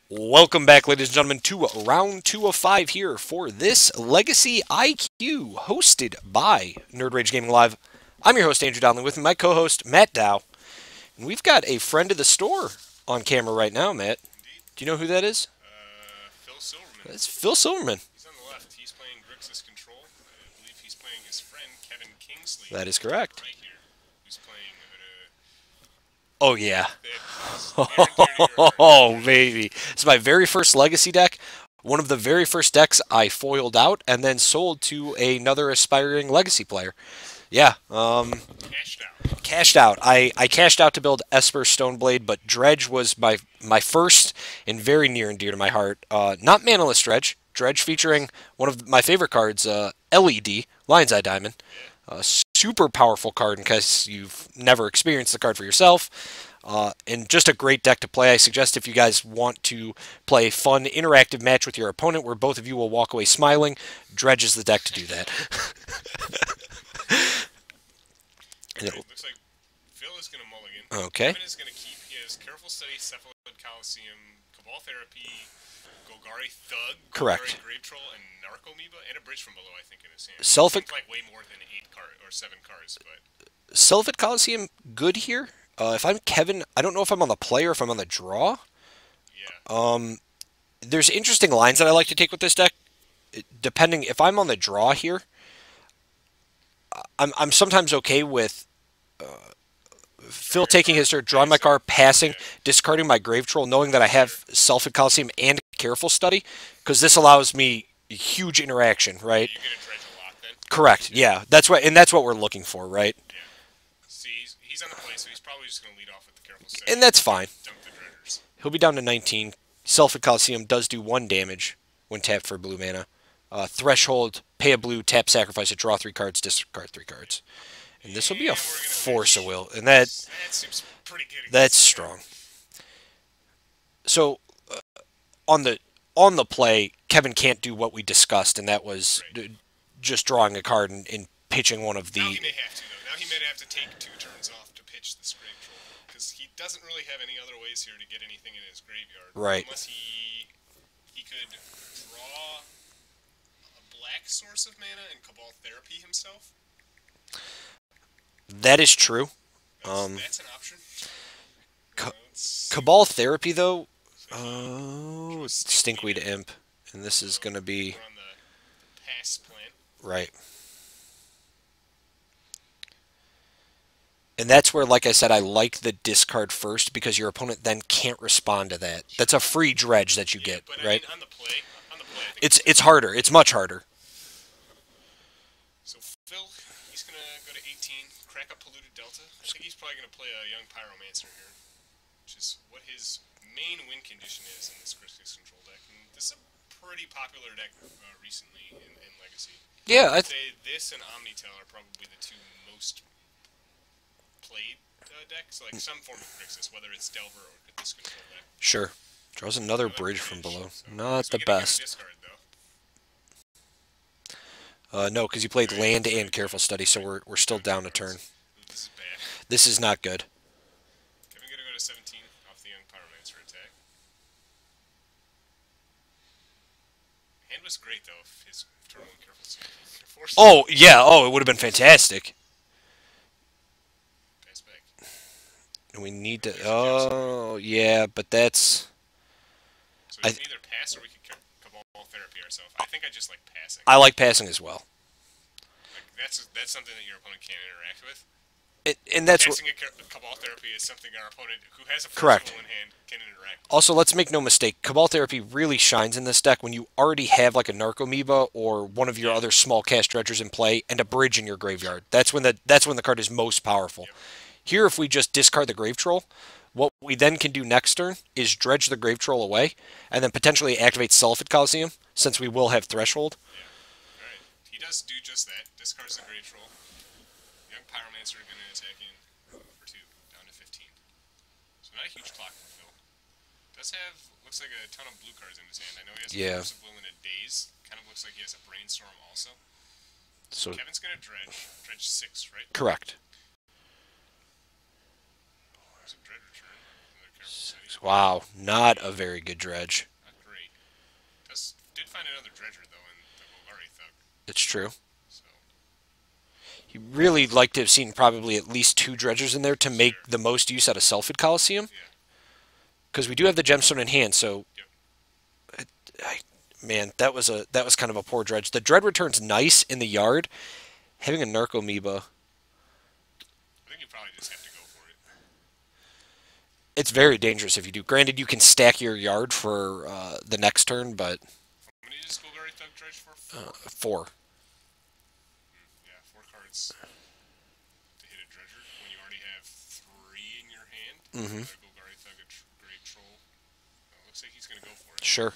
Welcome back, ladies and gentlemen, to round 2 of 5 here for this Legacy IQ, hosted by Nerd Rage Gaming Live. I'm your host, Andrew Donnelly, with my co-host, Matt Dow. And we've got a friend of the store on camera right now, Matt. Indeed. Do you know who that is? Phil Silberman. That's Phil Silberman. He's on the left. He's playing Grixis Control. I believe he's playing his friend, Kevin Kingsley. That is correct. Right here. Who's playing Oh, yeah. that Oh, baby. It's my very first Legacy deck. One of the very first decks I foiled out and then sold to another aspiring Legacy player. Yeah, cashed out. cashed out. I cashed out to build Esper Stoneblade, but Dredge was my first and very near and dear to my heart. Not Manaless Dredge. Dredge featuring one of my favorite cards, LED, Lion's Eye Diamond. Super powerful card in case you've never experienced the card for yourself. And just a great deck to play. I suggest if you guys want to play a fun, interactive match with your opponent where both of you will walk away smiling, Dredge is the deck to do that. It looks like Phil is going to mulligan. Okay. Kevin is going to keep his Careful Study, Cephalid Coliseum, Cabal Therapy, Golgari Thug, Correct. Golgari Grave Troll, and Narcomoeba, and a Bridge from Below, I think, in his hand. Selfic, Like way more than 8 cards or 7 cards, but Sylphid Coliseum, good here. If I'm Kevin, I don't know if I'm on the play or if I'm on the draw. yeah. There's interesting lines that I like to take with this deck. Depending, if I'm on the draw here, I'm sometimes okay with Phil taking his turn, drawing my card, passing, discarding my Grave Troll, knowing that I have Sylphid Coliseum and Careful Study, because this allows me huge interaction, right? You're going to dredge a lot then? Correct. Yeah, that's what, and that's what we're looking for, right? Yeah. See, he's on the play, so he's probably just going to lead off with the Careful Study. And that's fine. Dump the Dredgers. He'll be down to 19. Sylphid Coliseum does do 1 damage when tapped for blue mana. Threshold, pay a blue, tap, sacrifice it, draw 3 cards, discard 3 cards. And this will be a Force of Will, and That seems pretty good. that's strong. So on the play, Kevin can't do what we discussed, and that was just drawing a card and pitching one of the. Now he may have to though. Now he may have to take 2 turns off to pitch this Grave Troll because he doesn't really have any other ways here to get anything in his graveyard. Right. Unless he could draw a black source of mana and Cabal Therapy himself. That is true. That's an option. Cabal Therapy, though, Stinkweed Imp, and this is going to be We're on the pass plan. right. And that's where, like I said, I like the discard first because your opponent then can't respond to that. That's a free dredge that you get, but right? I mean, on the play, I think It's harder. It's much harder. So Phil, he's gonna go to 18, crack up Polluted Delta. I think he's probably gonna play a Young Pyromancer here, which is what his main win condition is in this Grixis control deck. And this is a pretty popular deck recently in Legacy. Yeah, I'd say this and Omnitel are probably the 2 most played decks, like some form of Grixis, whether it's Delver or this control deck. sure. Draws another bridge from below. Not the We gotta best. discard, though. No, because you played land and careful study, so we're still down a turn. This is bad. This is not good. Kevin gonna go to 17 off the Young Pyromancer attack. Hand was great though if his turn one careful study. Oh yeah. Oh, it would have been fantastic. Pass back. And we need to. Oh yeah, but that's. So we can either pass or we can Cabal Therapy ourselves. I think I just like passing. I like passing as well. Like that's something that your opponent can't interact with. And that's what. Passing a Cabal Therapy is something our opponent, who has a Correct. in hand, can interact with. Also, let's make no mistake. Cabal Therapy really shines in this deck when you already have like a Narcomoeba or one of your other small cast dredgers in play and a bridge in your graveyard. That's when the card is most powerful. Yep. Here, if we just discard the Grave Troll, what we then can do next turn is dredge the Grave Troll away, and then potentially activate Sylphid Coliseum, since we will have Threshold. Yeah. Alright. He does do just that. Discards the Grave Troll. Young Pyromancer gonna attack in for 2, down to 15. So not a huge clock for Phil. Does have, looks like a ton of blue cards in his hand. I know he has a Force of Will and a Daze. Kind of looks like he has a Brainstorm also. So Kevin's gonna dredge. Dredge 6, right? correct. There's a Dredge return. Another Careful Study. Wow, not a very good Dredge. Not great. Did find another Dredger though in the Golgari Thug. It's true. So He really like to have seen probably at least two Dredgers in there to make sure. the most use out of Sylphid Coliseum. Yeah. Because we do have the gemstone in hand, so Yep. I, man, that was kind of a poor Dredge. The Dread return's nice in the yard. Having a Narcomoeba, I think you probably just have to go for it. it's very dangerous if you do. Granted, you can stack your yard for the next turn, but How many does Golgari Thug Dredge for? Four. 4. Yeah, 4 cards to hit a Dredger when you already have 3 in your hand. Mm-hmm. Another Golgari Thug, a Great Troll. Looks like he's gonna go for it. Sure.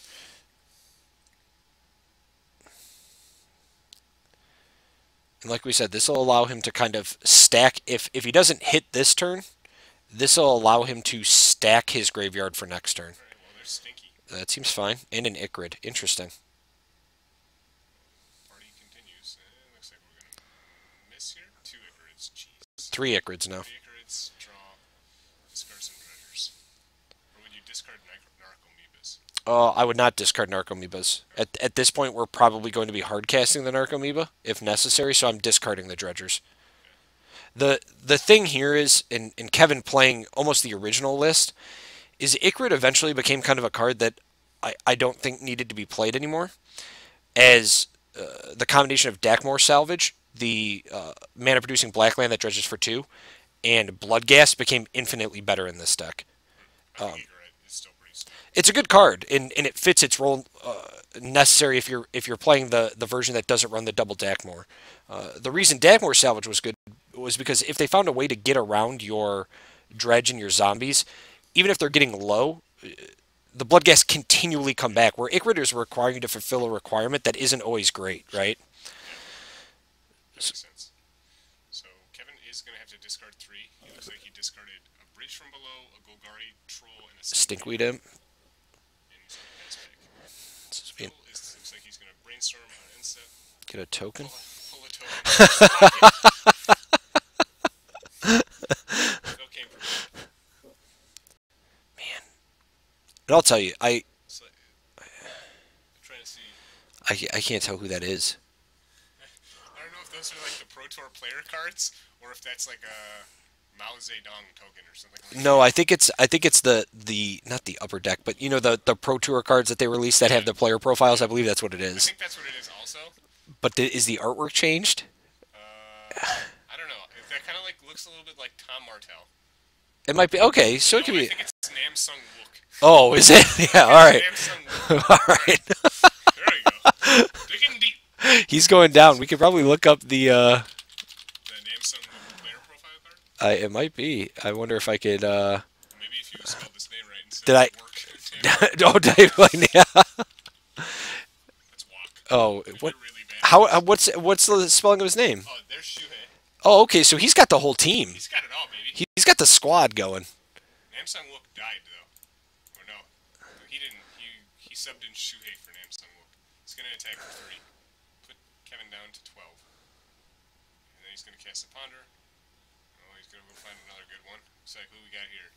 And like we said, this will allow him to kind of stack. If he doesn't hit this turn, this will allow him to stack his graveyard for next turn. Alright, well, they're stinky. That seems fine. And an Icrid. Interesting. Party continues. Looks like we're gonna miss here. 2 Icarids. Jeez. 3 Icrids now. 3 Icarids. Draw. Discard some Dredgers. Or would you discard Narcomoebas? I would not discard Narcomoebas. At this point, we're probably going to be hardcasting the Narcomoeba if necessary, so I'm discarding the Dredgers. The thing here is, in Kevin playing almost the original list, is Icrid eventually became kind of a card that I don't think needed to be played anymore, as the combination of Dakmor Salvage, the mana-producing black land that dredges for 2, and Bloodghast became infinitely better in this deck. I think Icarite is still pretty strong. It's a good card, and it fits its role necessary if you're playing the version that doesn't run the double Dakmor. The reason Dakmor Salvage was good was because if they found a way to get around your Dredge and your zombies, even if they're getting low, the Bloodghast continually come back, where Icrid is requiring you to fulfill a requirement that isn't always great, right? That makes sense. So Kevin is going to have to discard 3. He looks like he discarded a Bridge from Below, a Golgari Troll, and a Stinkweed Imp. And he's going to pass back. Looks like he's going to brainstorm on an inset. Get a token. Pull a token. Phil came prepared. Man. And I'll tell you, I'm trying to see. I can't tell who that is. I don't know if those are like the Pro Tour player cards, or if that's like a Mao Zedong token or something like No, I think it's the not the upper deck, but you know the Pro Tour cards that they released that have the player profiles. I believe that's what it I is. think that's what it is also. But is the artwork changed? I don't know. That kind of like looks a little bit like Tom Martell. It might be okay. So it could I be. think it's Nam Sung Wook. Oh, is it? Yeah. All right. Nam Sung Wook. All right. There we go. Digging deep. He's going down. We could probably look up the. The Nam Sung Wook player profile card. It might be. I wonder if I could. Maybe if you spelled this name right instead Did I? of Work. Oh, did I? Yeah. That's Wok. Oh, what? Really bad. How? What's the spelling of his name? Oh, there's Shuhei. Oh, okay. So he's got the whole team. He's got it all, baby. He's got the squad going. Nam Sung Wook died though, or no? He didn't. He subbed in Shuhei for Nam Sung Wook. He's gonna attack for 3. Put Kevin down to 12, and then he's gonna cast a Ponder. Oh, he's gonna go find another good one. Looks like who we got here.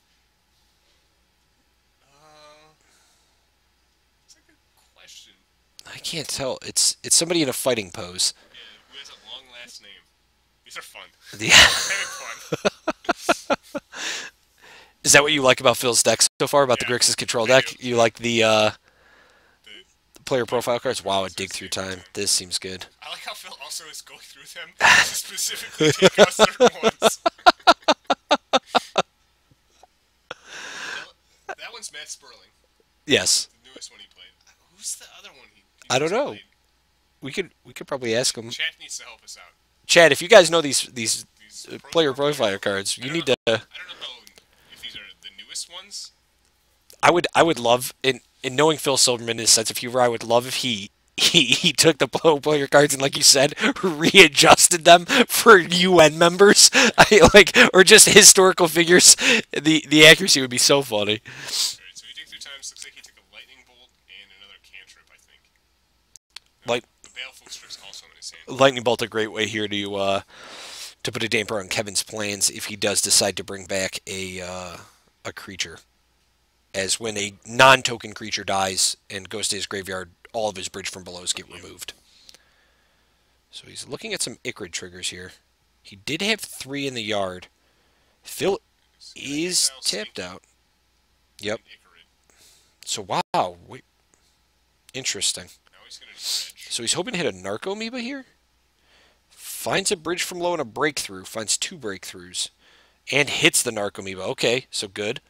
It's a good question. I can't tell. It's somebody in a fighting pose. Yeah, who has a long last name? These are fun. Yeah. Having fun. Is that what you like about Phil's deck so far? About the Yeah, Grixis control I deck? do. You like the The player profile cards? Wow, a dig through time. This seems good. I like how Phil also is going through them to specifically take out certain ones. That one's Matt Sperling, Yes. the newest one he played. Who's the other one he I don't just know. played? We could probably ask him. Chat needs to help us out. Chad, if you guys know these These player profile cards, you need to. I don't know if these are the newest ones. I would love in knowing Phil Silberman his sense of humor. I would love if he took the player cards and, like you said, readjusted them for UN members, or just historical figures. The accuracy would be so funny. Alright, so he digs through times. Looks like he took a lightning bolt and another cantrip, I think. Like The Baleful Strip's also in his hand. lightning bolt, a great way here to put a damper on Kevin's plans if he does decide to bring back a creature. as when a non-token creature dies and goes to his graveyard, all of his Bridge from Belows get removed. So he's looking at some Icrid triggers here. He did have 3 in the yard. Phil is tapped out. Yep. So wow, interesting. So he's hoping to hit a Narco Amoeba here. Finds a Bridge from Low and a Breakthrough. Finds 2 breakthroughs. And hits the Narco Amoeba. Okay, so good.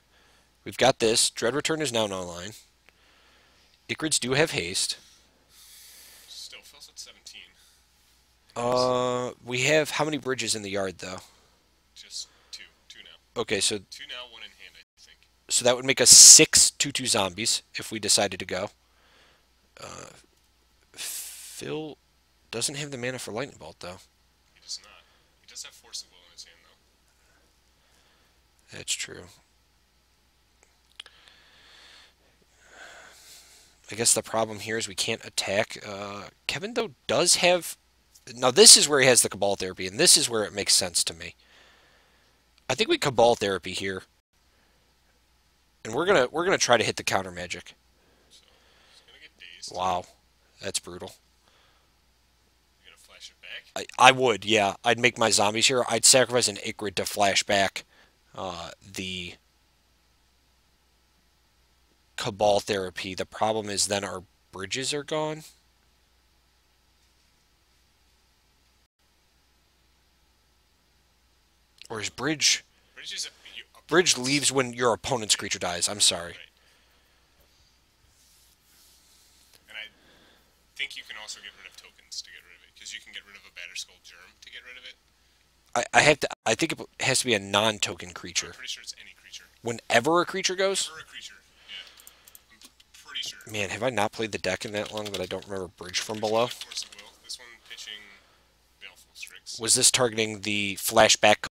We've got this. Dread Return is now online. Icrids do have haste. Still fills at 17. We have how many bridges in the yard though? Just 2. 2 now. Okay, so 2 now, 1 in hand, I think. So that would make us 6 2/2 zombies if we decided to go. Phil doesn't have the mana for Lightning Bolt though. He does not. He does have Force of Will in his hand though. That's true. I guess the problem here is we can't attack. Kevin, though, does have... Now, this is where he has the Cabal Therapy, and this is where it makes sense to me. I think we Cabal Therapy here. And we're gonna try to hit the counter magic. So, he's gonna get dazed. Wow. That's brutal. You gonna flash it back? I would, yeah. I'd make my zombies here. I'd sacrifice an Icrid to flash back the Cabal Therapy. The problem is then our bridges are gone. Or is Bridge... Bridge leaves when your opponent's creature dies. I'm sorry. Right. And I think you can also get rid of tokens to get rid of it, because you can get rid of a Batterskull Germ to get rid of it. I have to. I think it has to be a non-token creature. I'm pretty sure it's any creature. Whenever a creature goes? Whenever a creature, yeah. I'm pretty sure. Man, have I not played the deck in that long that I don't remember Bridge from Below? Force of Will. This one pitching Baleful Strix. Was this targeting the flashback